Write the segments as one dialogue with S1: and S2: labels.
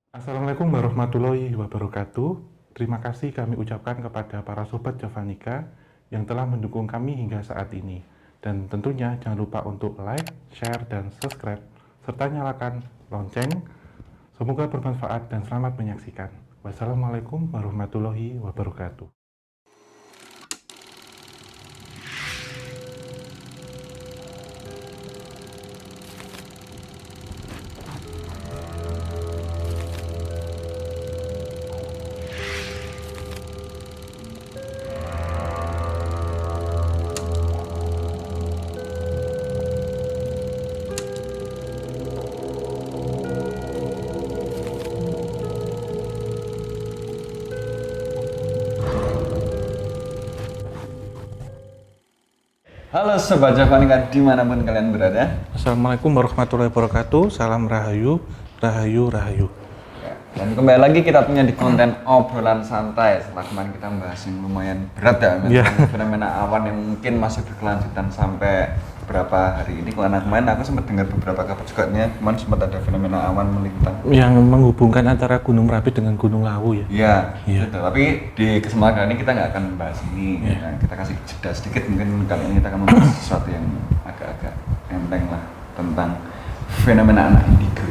S1: Assalamualaikum warahmatullahi wabarakatuh. Terima kasih kami ucapkan kepada para sobat Javanika yang telah mendukung kami hingga saat ini. Dan tentunya jangan lupa untuk like, share, dan subscribe, serta nyalakan lonceng. Semoga bermanfaat dan selamat menyaksikan. Wassalamualaikum warahmatullahi wabarakatuh.
S2: Halo Sobat Javanika dimanapun kalian berada.
S1: Assalamualaikum warahmatullahi wabarakatuh. Salam rahayu, rahayu, rahayu.
S2: Dan kembali lagi kita punya di konten obrolan santai. Setelah kemarin kita membahas yang lumayan berat ya, fenomena awan yang mungkin masih berkelanjutan sampai beberapa hari ini. Karena kemarin aku sempat dengar beberapa kabar juga nih, kemarin sempat ada fenomena awan melintang
S1: yang menghubungkan antara Gunung Merapi dengan Gunung Lawu ya.
S2: Iya. Gitu. Tapi di kesempatan kali ini kita nggak akan membahas ini. Nah, kita kasih jeda sedikit, mungkin kali ini kita akan membahas sesuatu yang agak-agak enteng lah tentang fenomena anak indigo.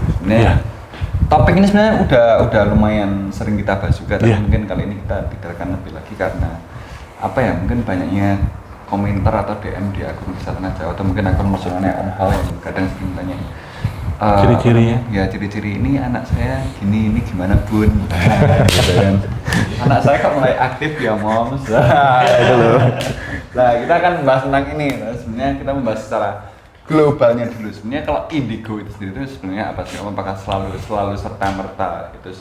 S2: Topik ini sebenarnya udah lumayan sering kita bahas juga, tapi mungkin kali ini kita bicarakan lebih lagi karena apa ya, mungkin banyaknya komentar atau DM di akun Kisah Tanah Jawa atau mungkin akun personalnya Om Hal yang kadang sering tanya
S1: ciri-cirinya?
S2: Ya ciri-ciri ini anak saya gini, ini gimana bun? Gitu kan. Anak saya kok mulai aktif ya moms. Itu loh. Nah kita akan membahas tentang ini. Nah, sebenarnya kita membahas secara globalnya dulu. Sebenarnya kalau indigo itu sendiri itu sebenarnya apa sih? Apakah selalu serta merta itu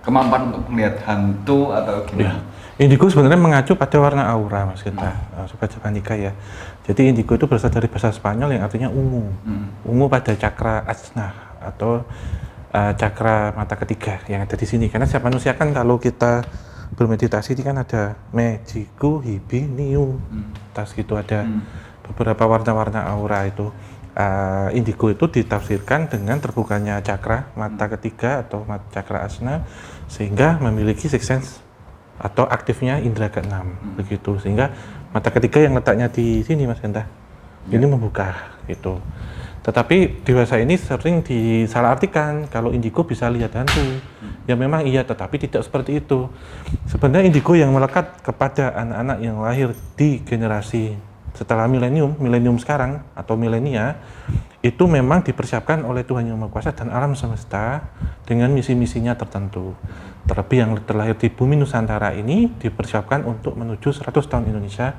S2: kemampuan untuk melihat hantu atau gimana?
S1: Indigo sebenarnya mengacu pada warna aura, Mas kita, Sobat Javanika ya. Jadi indigo itu berasal dari bahasa Spanyol yang artinya ungu. Ungu pada cakra asna atau cakra mata ketiga yang ada di sini. Karena setiap manusia kan kalau kita bermeditasi ini kan ada mejiku, hibi, niu. Tas gitu ada beberapa warna-warna aura itu. Indigo itu ditafsirkan dengan terbukanya cakra mata ketiga atau cakra asna sehingga memiliki sixth sense atau aktifnya indera keenam begitu, sehingga mata ketiga yang letaknya di sini Mas Genta ini membuka gitu. Tetapi dewasa ini sering disalahartikan kalau indigo bisa lihat hantu. Ya memang iya, tetapi tidak seperti itu. Sebenarnya indigo yang melekat kepada anak-anak yang lahir di generasi setelah milenium sekarang atau milenia, itu memang dipersiapkan oleh Tuhan Yang Maha Kuasa dan alam semesta dengan misi-misinya tertentu. Terlebih yang terlahir di bumi Nusantara ini dipersiapkan untuk menuju 100 tahun Indonesia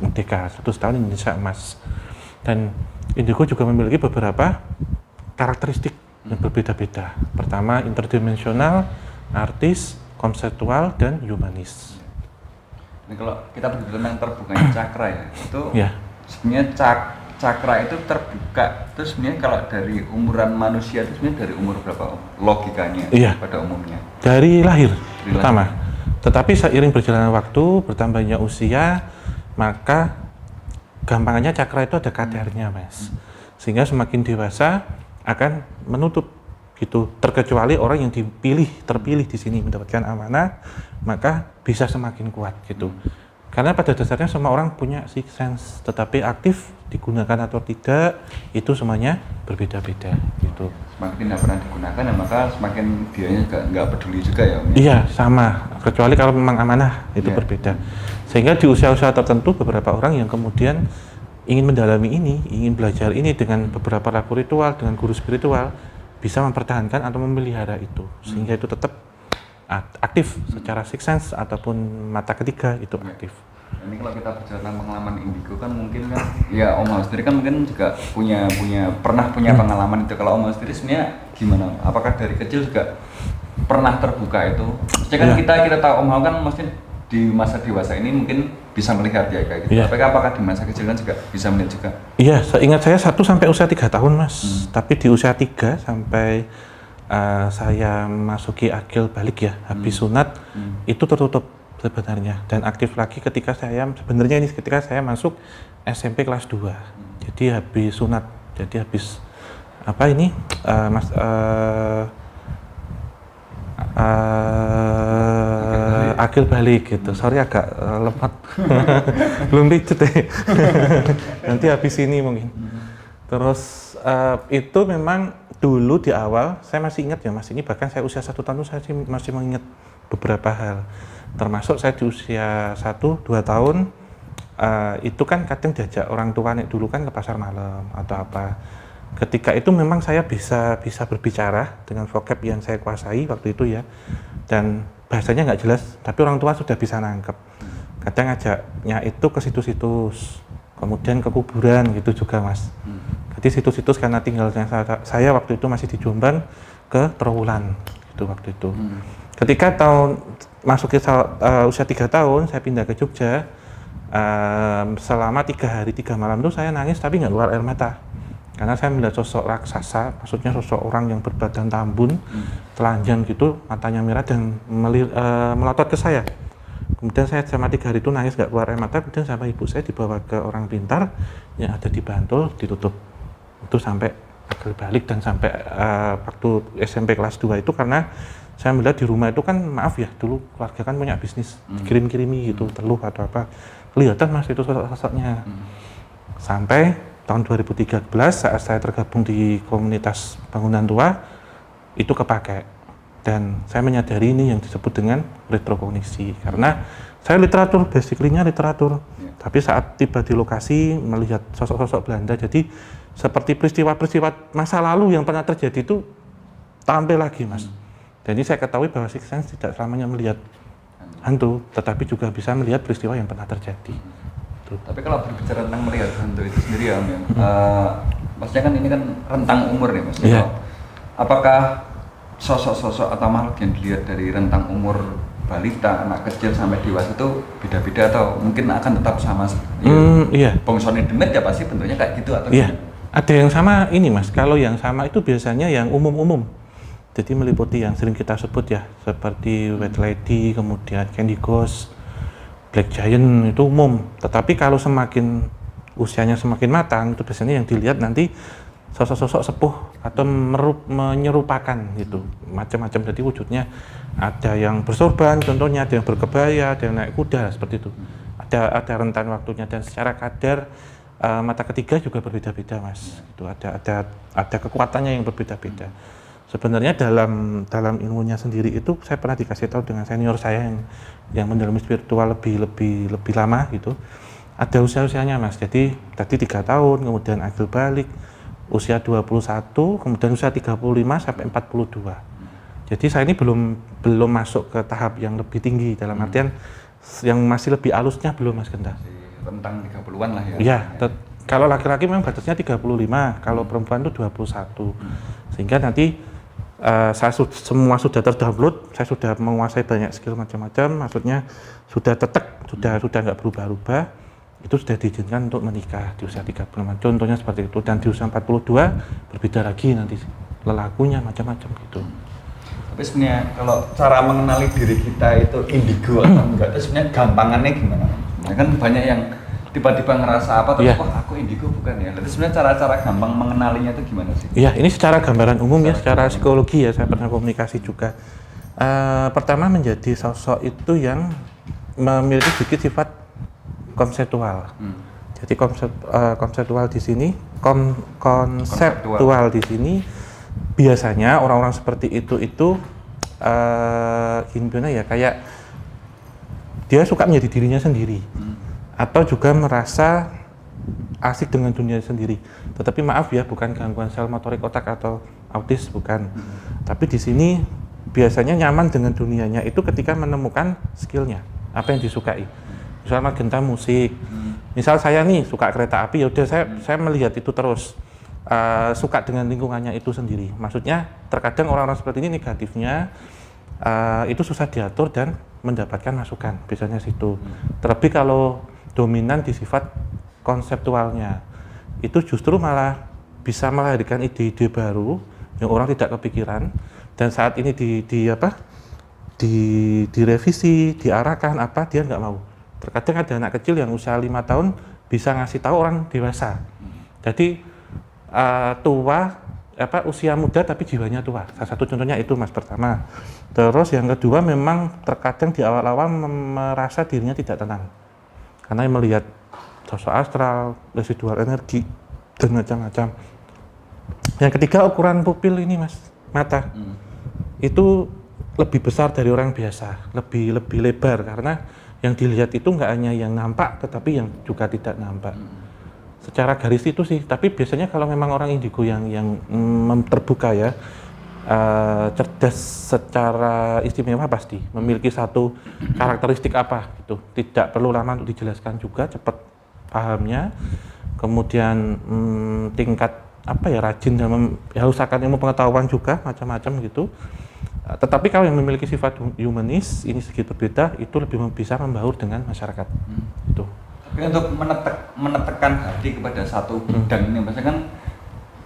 S1: merdeka, 100 tahun Indonesia emas. Dan indigo juga memiliki beberapa karakteristik yang berbeda-beda. Pertama, interdimensional, artis, konseptual, dan humanis.
S2: Nah, kalau kita berbicara tentang terbukanya cakra ya, itu sebenarnya cakra itu terbuka. Terus sebenarnya kalau dari umuran manusia itu sebenarnya dari umur berapa logikanya pada umumnya?
S1: Dari lahir pertama. Tetapi seiring berjalannya waktu, bertambahnya usia, maka gampangannya cakra itu ada kadarnya, Mas. Sehingga semakin dewasa akan menutup gitu. Terkecuali orang yang terpilih di sini mendapatkan amanah, maka bisa semakin kuat gitu. Karena pada dasarnya semua orang punya sixth sense, tetapi aktif digunakan atau tidak itu semuanya berbeda-beda gitu.
S2: Semakin tidak pernah digunakan ya maka semakin dianya juga nggak peduli juga ya Om?
S1: Iya sama, kecuali kalau memang amanah itu berbeda. Sehingga di usia-usia tertentu beberapa orang yang kemudian ingin mendalami ini, ingin belajar ini dengan beberapa laku ritual, dengan guru spiritual, bisa mempertahankan atau memelihara itu sehingga itu tetap aktif secara sixth sense ataupun mata ketiga itu aktif.
S2: Ini kalau kita bicara tentang pengalaman indigo kan mungkin kan ya Om Hal sendiri kan mungkin juga pernah punya pengalaman itu. Kalau Om Hal sendiri sebenarnya gimana? Apakah dari kecil juga pernah terbuka itu? Maksudnya kan kita tahu Om Hal kan mesti di masa dewasa ini mungkin bisa melihat ya kayak gitu. Apakah di masa kecil kan juga bisa melihat juga?
S1: Iya, ingat saya 1 sampai usia 3 tahun Mas. Tapi di usia 3 sampai saya masuki akil balik ya, habis sunat itu tertutup sebenarnya dan aktif lagi ketika saya masuk SMP kelas 2. Jadi habis sunat, jadi habis akil balik gitu. Sorry agak lemot. Belum pijet deh. Nanti habis ini mungkin. Terus itu memang dulu di awal saya masih ingat ya Mas, ini bahkan saya usia 1 tahun saya masih mengingat beberapa hal. Termasuk saya di usia 1-2 tahun itu kan kadang diajak orang tua nih dulu kan ke pasar malam atau apa. Ketika itu memang saya bisa berbicara dengan vocab yang saya kuasai waktu itu ya, dan bahasanya nggak jelas, tapi orang tua sudah bisa nangkep. Kadang ajaknya itu ke situs-situs, kemudian ke kuburan gitu juga Mas. Jadi situs-situs karena tinggalnya saya waktu itu masih di Jombang, ke Trowulan gitu waktu itu. Ketika masuk ke usia 3 tahun, saya pindah ke Jogja. Selama 3 hari 3 malam itu saya nangis tapi nggak keluar air mata. Karena saya melihat sosok raksasa, maksudnya sosok orang yang berbadan tambun, telanjang gitu, matanya merah dan melotot ke saya. Kemudian saya selama 3 hari itu nangis gak keluar air mata, kemudian sama ibu saya dibawa ke orang pintar yang ada di Bantul, ditutup. Itu sampai akil balik dan sampai waktu SMP kelas 2 itu karena saya melihat di rumah itu kan, maaf ya, dulu keluarga kan punya bisnis, dikirim-kirimi gitu, teluh atau apa. Kelihatan Mas itu sosok-sosoknya. Sampai tahun 2013 saat saya tergabung di komunitas bangunan tua itu kepakai, dan saya menyadari ini yang disebut dengan retrokognisi karena saya literatur, basically-nya literatur, tapi saat tiba di lokasi melihat sosok-sosok Belanda, jadi seperti peristiwa-peristiwa masa lalu yang pernah terjadi itu tampil lagi Mas. Jadi saya ketahui bahwa Sixth Sense tidak selamanya melihat hantu, tetapi juga bisa melihat peristiwa yang pernah terjadi.
S2: Tapi kalau berbicara tentang melihat hantu itu sendiri ya, maksudnya kan ini kan rentang umur nih Mas.
S1: Yeah.
S2: Apakah sosok-sosok atau makhluk yang dilihat dari rentang umur balita, anak kecil sampai dewasa itu beda-beda atau mungkin akan tetap sama?
S1: Iya.
S2: Bongsone demit ya pasti bentuknya kayak gitu atau
S1: iya. Ada yang sama ini Mas, kalau yang sama itu biasanya yang umum-umum. Jadi meliputi yang sering kita sebut ya, seperti White Lady, kemudian Candy Ghost, Black Giant itu umum. Tetapi kalau semakin usianya semakin matang, itu biasanya yang dilihat nanti sosok-sosok sepuh atau menyerupakan gitu, macam-macam. Jadi wujudnya ada yang bersorban, contohnya ada yang berkebaya, ada yang naik kuda seperti itu. Ada rentan waktunya dan secara kadar mata ketiga juga berbeda-beda Mas. Itu ada kekuatannya yang berbeda-beda. Sebenarnya dalam ilmunya sendiri itu saya pernah dikasih tahu dengan senior saya yang mendalami spiritual lebih lama gitu. Ada usia-usianya Mas. Jadi tadi 3 tahun, kemudian akil balik, usia 21, kemudian usia 35 sampai 42. Jadi saya ini belum masuk ke tahap yang lebih tinggi, dalam artian yang masih lebih halusnya belum Mas Genta.
S2: Rentang 30-an lah ya.
S1: Iya, kalau laki-laki memang batasnya 35, kalau perempuan itu 21. Sehingga nanti saya semua sudah terdownload, saya sudah menguasai banyak skill macam-macam, maksudnya sudah tetek, sudah nggak berubah-ubah, itu sudah diizinkan untuk menikah di usia 35, contohnya seperti itu. Dan di usia 42 berbeda lagi nanti lelakunya macam-macam gitu.
S2: Tapi sebenarnya kalau cara mengenali diri kita itu indigo atau enggak, itu sebenarnya gampangannya gimana? Nah, kan banyak yang tiba-tiba ngerasa apa terus wah aku indigo bukan ya. Lalu sebenarnya cara-cara gampang mengenalinya itu gimana sih?
S1: Iya, ini secara gambaran umum ya, secara psikologi ya, saya pernah komunikasi juga. Pertama menjadi sosok itu yang memiliki sedikit sifat konseptual. Jadi konseptual di sini, konseptual di sini biasanya orang-orang seperti itu gimana ya, kayak dia suka menjadi dirinya sendiri. Atau juga merasa asik dengan dunia sendiri. Tetapi maaf ya, bukan gangguan sel motorik otak atau autis, bukan. Tapi di sini biasanya nyaman dengan dunianya itu ketika menemukan skillnya, apa yang disukai. Misalnya Genta musik. Misal saya nih suka kereta api, ya udah saya melihat itu terus. Suka dengan lingkungannya itu sendiri. Maksudnya terkadang orang-orang seperti ini negatifnya itu susah diatur dan mendapatkan masukan, biasanya situ. Terlebih kalau dominan di sifat konseptualnya, itu justru malah bisa melahirkan ide-ide baru yang orang tidak kepikiran, dan saat ini direvisi, diarahkan apa, dia nggak mau. Terkadang ada anak kecil yang usia 5 tahun bisa ngasih tahu orang dewasa. Jadi tua usia muda tapi jiwanya tua. Salah satu contohnya itu Mas pertama. Terus yang kedua memang terkadang di awal-awal merasa dirinya tidak tenang. Karena melihat sosok astral, residual energi dan macam-macam. Yang ketiga ukuran pupil ini Mas, mata. Itu lebih besar dari orang biasa, lebih lebar karena yang dilihat itu nggak hanya yang nampak tetapi yang juga tidak nampak. Secara garis itu sih, tapi biasanya kalau memang orang indigo yang terbuka ya, cerdas secara istimewa pasti memiliki satu karakteristik apa gitu, tidak perlu lama untuk dijelaskan juga, cepat pahamnya, kemudian tingkat rajin dalam harus akan ilmu pengetahuan juga macam-macam gitu. Tetapi kalau yang memiliki sifat humanis ini sedikit berbeda, itu lebih bisa membaur dengan masyarakat itu.
S2: Tapi untuk menekan hati kepada satu bidang ini, maksudnya kan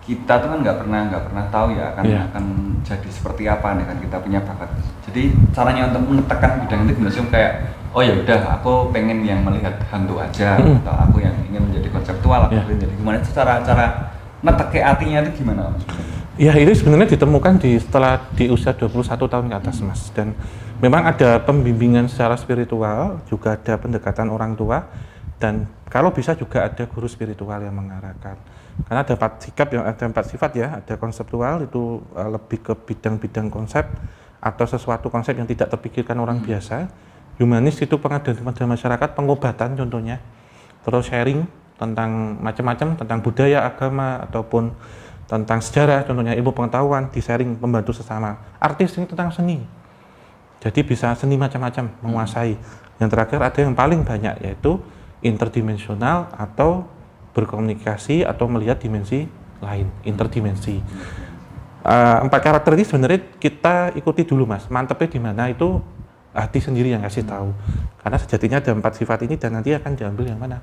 S2: kita tuh kan nggak pernah tahu ya akan jadi seperti apa nih kan, kita punya bakat. Jadi caranya untuk menekan bidang ini gimana kayak oh ya udah aku pengen yang melihat hantu aja atau aku yang ingin menjadi konseptual atau jadi gimana cara ngeteke hatinya itu gimana Mas?
S1: Ya itu sebenarnya ditemukan setelah di usia 21 tahun ke atas Mas, dan memang ada pembimbingan secara spiritual, juga ada pendekatan orang tua, dan kalau bisa juga ada guru spiritual yang mengarahkan. Karena ada empat sifat ya, ada konseptual itu lebih ke bidang-bidang konsep atau sesuatu konsep yang tidak terpikirkan orang biasa. Humanis itu pengabdian kepada masyarakat, pengobatan contohnya. Terus sharing tentang macam-macam, tentang budaya, agama ataupun tentang sejarah, contohnya ilmu pengetahuan, di-sharing, membantu sesama. Artis ini tentang seni. Jadi bisa seni macam-macam, menguasai. Yang terakhir ada yang paling banyak yaitu interdimensional atau berkomunikasi atau melihat dimensi lain, interdimensi. Empat karakter ini sebenarnya kita ikuti dulu Mas, mantepnya di mana itu hati sendiri yang kasih tahu. Karena sejatinya ada 4 sifat ini dan nanti akan diambil yang mana.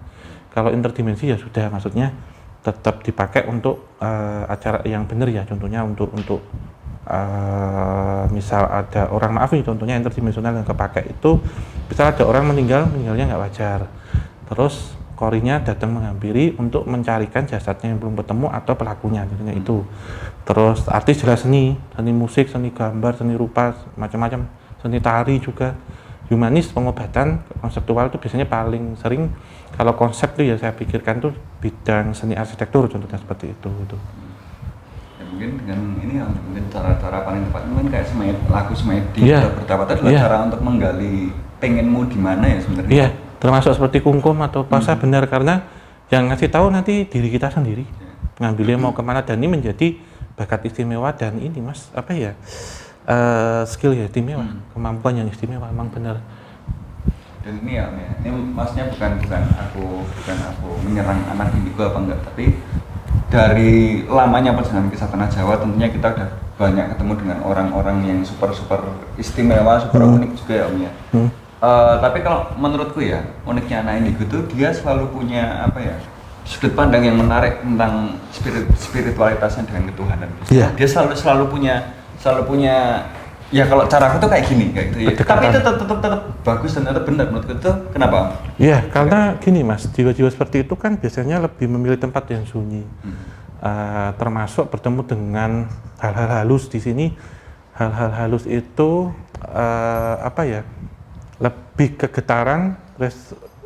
S1: Kalau interdimensi ya sudah, maksudnya tetap dipakai untuk acara yang benar ya, contohnya untuk misal ada orang, maaf nih contohnya interdimensional yang kepakai itu, misal ada orang meninggalnya nggak wajar, terus korinya datang menghampiri untuk mencarikan jasadnya yang belum ketemu atau pelakunya, contohnya itu. Terus artis jelas seni musik, seni gambar, seni rupa, macam-macam, seni tari juga. Humanis pengobatan, konseptual itu biasanya paling sering. Kalau konsep tuh ya saya pikirkan tuh bidang seni arsitektur contohnya seperti itu gitu.
S2: Ya, mungkin dengan ini ya, mungkin cara-cara paling tepat mungkin kayak lagu Semedi berdapat adalah cara untuk menggali pengenmu di mana ya sebenarnya.
S1: Iya, termasuk seperti kungkum atau puasa benar, karena yang ngasih tahu nanti diri kita sendiri. Ngambilnya mau kemana, dan ini menjadi bakat istimewa dan ini Mas skill ya istimewa, kemampuan yang istimewa memang benar.
S2: Dan ini ya, ini maksudnya bukan aku menyerang anak indigo apa enggak, tapi dari lamanya perjalanan kisah Tanah Jawa tentunya kita udah banyak ketemu dengan orang-orang yang super istimewa, super unik juga ya Om ya. Tapi kalau menurutku ya, uniknya anak indigo itu dia selalu punya sudut pandang yang menarik tentang spiritualitasnya dengan ketuhanan. Dia selalu punya ya, kalau cara aku tuh kayak gini kayak gitu ya. Tapi itu tetap bagus dan tetap benar menurutku. Itu kenapa?
S1: Iya, karena gini Mas, jiwa-jiwa seperti itu kan biasanya lebih memilih tempat yang sunyi. Termasuk bertemu dengan hal-hal halus di sini. Hal-hal halus itu lebih ke getaran,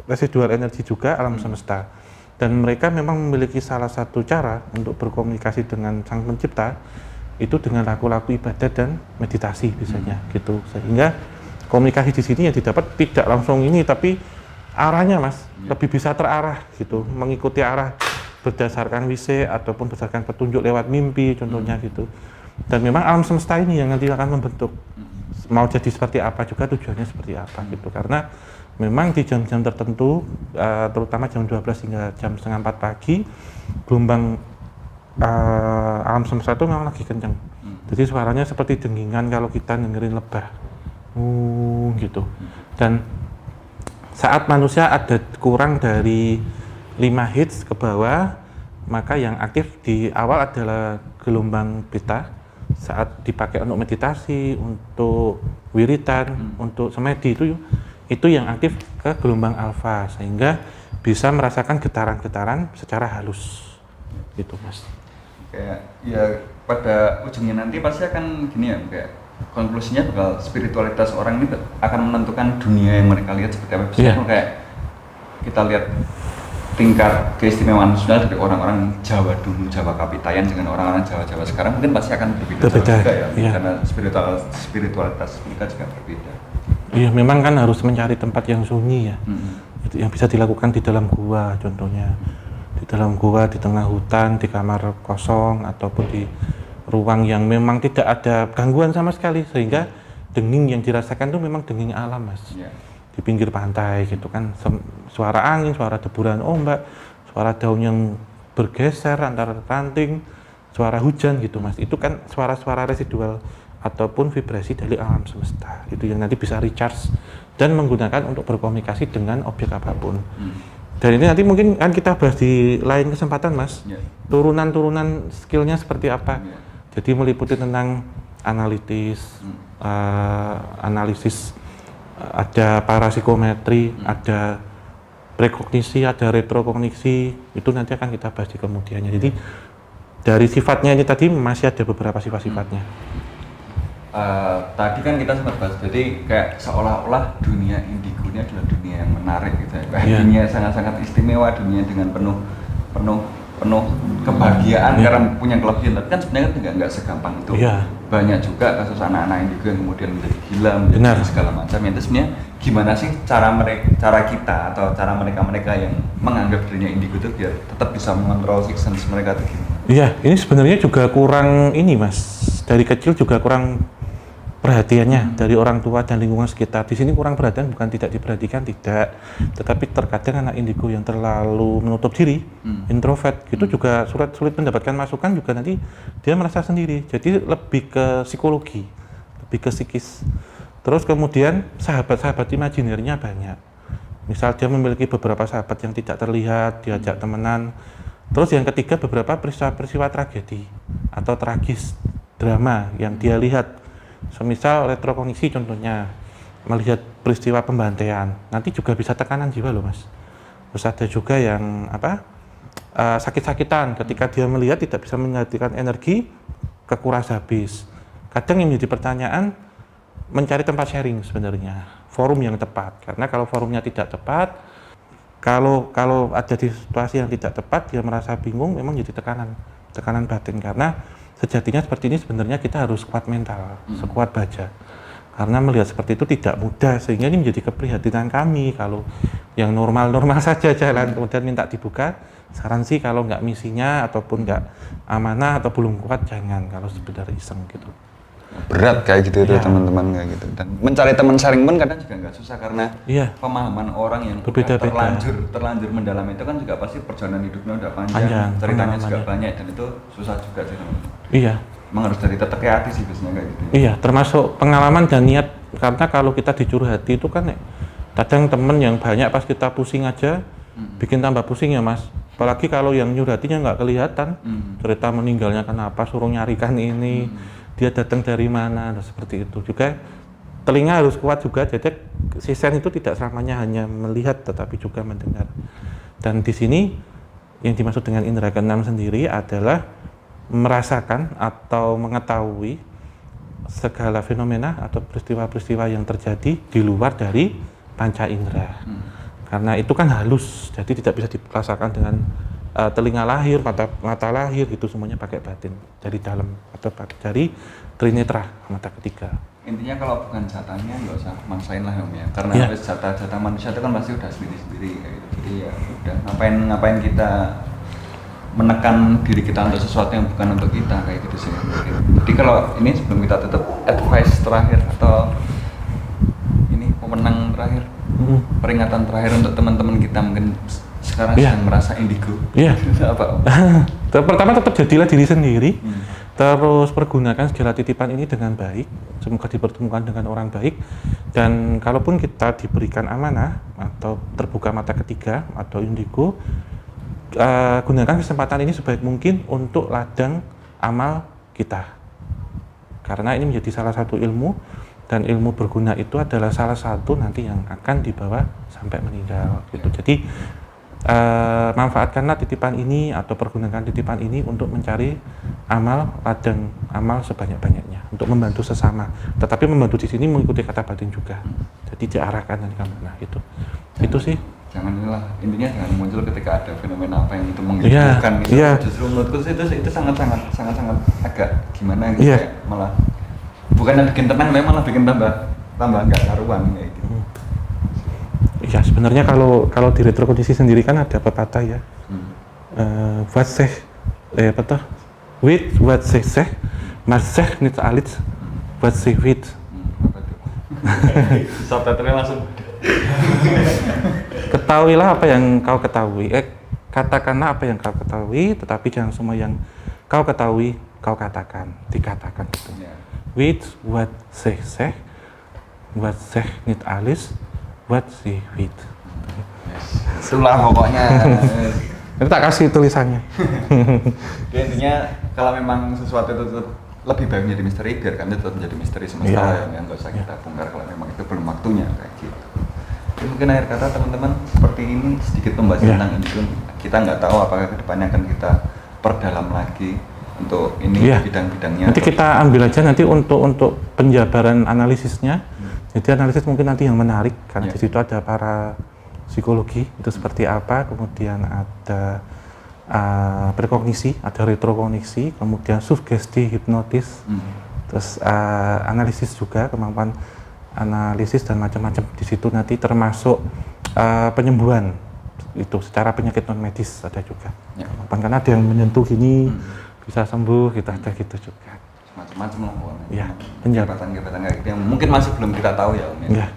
S1: residual energi juga alam semesta. Dan mereka memang memiliki salah satu cara untuk berkomunikasi dengan Sang Pencipta itu dengan laku-laku ibadah dan meditasi biasanya gitu, sehingga komunikasi di sini yang didapat tidak langsung ini, tapi arahnya Mas lebih bisa terarah gitu, mengikuti arah berdasarkan wise ataupun berdasarkan petunjuk lewat mimpi contohnya gitu. Dan memang alam semesta ini yang nanti akan membentuk mau jadi seperti apa juga, tujuannya seperti apa gitu. Karena memang di jam-jam tertentu, terutama jam 12 hingga jam setengah 4 pagi, gelombang alam semesta itu memang lagi kencang. Jadi suaranya seperti dengingan kalau kita dengerin lebah, gitu. Dan saat manusia ada kurang dari 5 Hz ke bawah, maka yang aktif di awal adalah gelombang beta. Saat dipakai untuk meditasi, untuk wiritan, untuk semedi itu yang aktif ke gelombang alfa, sehingga bisa merasakan getaran-getaran secara halus, gitu Mas.
S2: Kayak ya pada ujungnya nanti pasti akan gini ya, kayak konklusinya bakal spiritualitas orang ini akan menentukan dunia yang mereka lihat seperti apa. Misalnya kayak kita lihat tingkat keistimewaan sosial dari orang-orang Jawa dulu, Jawa Kapitayan dengan orang-orang Jawa sekarang mungkin pasti akan berbeda juga ya, karena spiritualitas mereka juga berbeda.
S1: Iya, memang kan harus mencari tempat yang sunyi ya, itu yang bisa dilakukan di dalam gua contohnya, di dalam gua, di tengah hutan, di kamar kosong ataupun di ruang yang memang tidak ada gangguan sama sekali, sehingga denging yang dirasakan itu memang denging alam, Mas. Di pinggir pantai gitu kan, suara angin, suara deburan ombak, suara daun yang bergeser antara ranting, suara hujan gitu, Mas. Itu kan suara-suara residual ataupun vibrasi dari alam semesta. Itu yang nanti bisa recharge dan menggunakan untuk berkomunikasi dengan objek apapun. Dan ini nanti mungkin kan kita bahas di lain kesempatan, Mas. Turunan-turunan skillnya seperti apa. Jadi meliputi tentang analisis, ada parapsikometri, ada prekognisi, ada retrokognisi. Itu nanti akan kita bahas di kemudiannya. Jadi dari sifatnya ini tadi masih ada beberapa sifat-sifatnya.
S2: Tadi kan kita sempat bahas, jadi kayak seolah-olah dunia indigo ini adalah dunia yang menarik gitu ya. Dunia sangat-sangat istimewa, dunia dengan penuh kebahagiaan karena punya kelebihan. Tapi kan sebenarnya nggak segampang itu. Banyak juga kasus anak-anak indigo yang kemudian menjadi gila, menjadi segala macam. Itu sebenarnya gimana sih cara kita atau cara mereka yang menganggap dirinya indigo itu biar tetap bisa mengontrol sixth sense mereka itu gimana?
S1: Iya, ini sebenarnya juga kurang ini, Mas. Dari kecil juga kurang perhatiannya dari orang tua dan lingkungan sekitar. Di sini kurang perhatian bukan tidak diperhatikan, tidak. Tetapi terkadang anak indigo yang terlalu menutup diri, introvert, gitu juga sulit mendapatkan masukan, juga nanti dia merasa sendiri. Jadi lebih ke psikologi, lebih ke psikis. Terus kemudian sahabat-sahabat imajinernya banyak. Misal dia memiliki beberapa sahabat yang tidak terlihat, diajak temenan. Terus yang ketiga beberapa peristiwa tragedi atau tragis, drama yang dia lihat. Semisal retrokognisi contohnya, melihat peristiwa pembantaian, nanti juga bisa tekanan jiwa loh, Mas. Terus ada juga yang sakit-sakitan ketika dia melihat tidak bisa mengalirkan energi, kekuras habis. Kadang yang menjadi pertanyaan, mencari tempat sharing sebenarnya, forum yang tepat. Karena kalau forumnya tidak tepat, kalau ada di situasi yang tidak tepat, dia merasa bingung, memang jadi tekanan batin. Karena sejatinya seperti ini sebenarnya kita harus kuat mental, sekuat baja. Karena melihat seperti itu tidak mudah, sehingga ini menjadi keprihatinan kami. Kalau yang normal-normal saja jalan, kemudian minta dibuka, saran sih kalau nggak misinya ataupun nggak amanah atau belum kuat, jangan, kalau sekedar iseng gitu.
S2: Berat kayak gitu ya teman-teman kayak gitu. Dan mencari teman sharing pun kadang juga nggak susah karena pemahaman orang yang terlanjur mendalam itu kan juga pasti perjalanan hidupnya udah panjang ceritanya juga banyak, dan itu susah juga sih teman-teman. Emang harus dari tetek hati sih biasanya kayak gitu.
S1: Termasuk pengalaman dan niat, karena kalau kita dicurhati itu kan kadang temen yang banyak pas kita pusing aja bikin tambah pusing ya, Mas. Apalagi kalau yang nyurhatinya nggak kelihatan, cerita meninggalnya kenapa, suruh nyarikan ini, dia datang dari mana, seperti itu. Juga telinga harus kuat juga, jadi sisen itu tidak selamanya hanya melihat tetapi juga mendengar. Dan di sini yang dimaksud dengan indera keenam sendiri adalah merasakan atau mengetahui segala fenomena atau peristiwa-peristiwa yang terjadi di luar dari panca indera. Karena itu kan halus, jadi tidak bisa dirasakan dengan telinga lahir, mata lahir, gitu semuanya pakai batin dari dalam atau dari trinetra, mata ketiga.
S2: Intinya kalau bukan jatahnya nggak usah maksain lah Om ya, karena jatah manusia itu kan pasti udah sendiri-sendiri kayak gitu. Jadi ya udah ngapain kita menekan diri kita untuk sesuatu yang bukan untuk kita kayak gitu sih. Jadi kalau ini sebelum kita tutup, advice terakhir atau ini pemenang terakhir, peringatan terakhir untuk teman-teman kita mungkin sekarang sedang merasa indigo. Apa?
S1: Pertama tetap jadilah diri sendiri, terus pergunakan segala titipan ini dengan baik, semoga dipertemukan dengan orang baik, dan kalaupun kita diberikan amanah atau terbuka mata ketiga atau indigo, gunakan kesempatan ini sebaik mungkin untuk ladang amal kita, karena ini menjadi salah satu ilmu, dan ilmu berguna itu adalah salah satu nanti yang akan dibawa sampai meninggal gitu. Jadi manfaatkanlah titipan ini atau pergunakan titipan ini untuk mencari amal ladang amal sebanyak-banyaknya untuk membantu sesama. Tetapi membantu di sini mengikuti kata batin juga. Jadi diarahkan nanti kamu. Nah itu sih.
S2: Jangan inilah intinya jangan muncul ketika ada fenomena apa yang itu menghebohkan gitu. Justru menurutku itu sangat agak gimana gitu kayak malah bukan yang bikin tenang, malah bikin tambah nggak karuan kayak gitu.
S1: Ya sebenarnya kalau di retrokondisi sendiri kan ada pepatah ya. Wat seh apa tuh? Wit wat seh maseh nit alit wat seh wit.
S2: Apa tuh? Subtitlenya langsung.
S1: Ketahuilah apa yang kau ketahui. Katakanlah apa yang kau ketahui, tetapi jangan semua yang kau ketahui kau dikatakan gitu. Wit wat seh wat seh nit alis wat seh wit.
S2: Itulah pokoknya.
S1: Itu tak kasih tulisannya.
S2: Jadi intinya kalau memang sesuatu itu lebih baik menjadi misteri, biarkan itu tetap menjadi misteri semesta yang nggak usah kita bongkar kalau memang itu belum waktunya kayak gitu. Jadi mungkin akhir kata teman-teman seperti ini sedikit membahas tentang ini. Kita nggak tahu apakah kedepannya akan kita perdalam lagi untuk ini bidang-bidangnya.
S1: Nanti kita ambil aja nanti untuk penjabaran analisisnya. Jadi analisis mungkin nanti yang menarik karena di situ ada para psikologi itu seperti apa, kemudian ada prekognisi, ada retrokognisi, kemudian sugesti, hipnotis, terus analisis juga, kemampuan analisis dan macam-macam di situ nanti termasuk penyembuhan itu secara penyakit non medis ada juga. Karena ada yang menyentuh gini bisa sembuh, kita ada gitu juga.
S2: Macam-macam lah pokoknya.
S1: Ya,
S2: jabatan-jabatan kayak gitu yang mungkin masih belum kita tahu ya Om ya.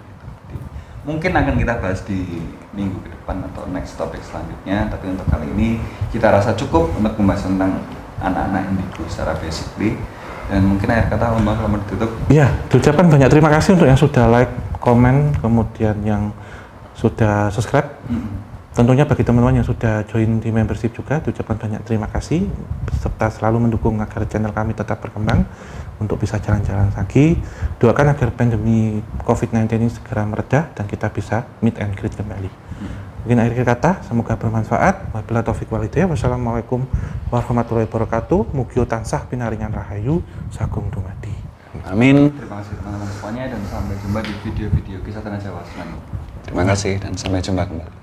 S2: Mungkin akan kita bahas di minggu ke depan atau next topik selanjutnya, tapi untuk kali ini kita rasa cukup untuk membahas tentang anak-anak indigo secara basically. Dan mungkin akhir kata Om kalau mau ditutup. Iya,
S1: diucapkan banyak terima kasih untuk yang sudah like, komen, kemudian yang sudah subscribe. Tentunya bagi teman-teman yang sudah join di membership juga, diucapkan banyak terima kasih serta selalu mendukung agar channel kami tetap berkembang untuk bisa jalan-jalan lagi. Doakan agar pandemi COVID-19 ini segera meredah dan kita bisa meet and greet kembali. Mungkin akhir kata, semoga bermanfaat. Wabillahi taufiq wal hidayah. Wassalamualaikum warahmatullahi wabarakatuh. Mugi tansah pinaringan rahayu sagung dumadi.
S2: Amin. Terima kasih teman-teman semuanya dan sampai jumpa di video-video kisah tanah Jawa selanjutnya.
S3: Terima kasih dan sampai jumpa kembali.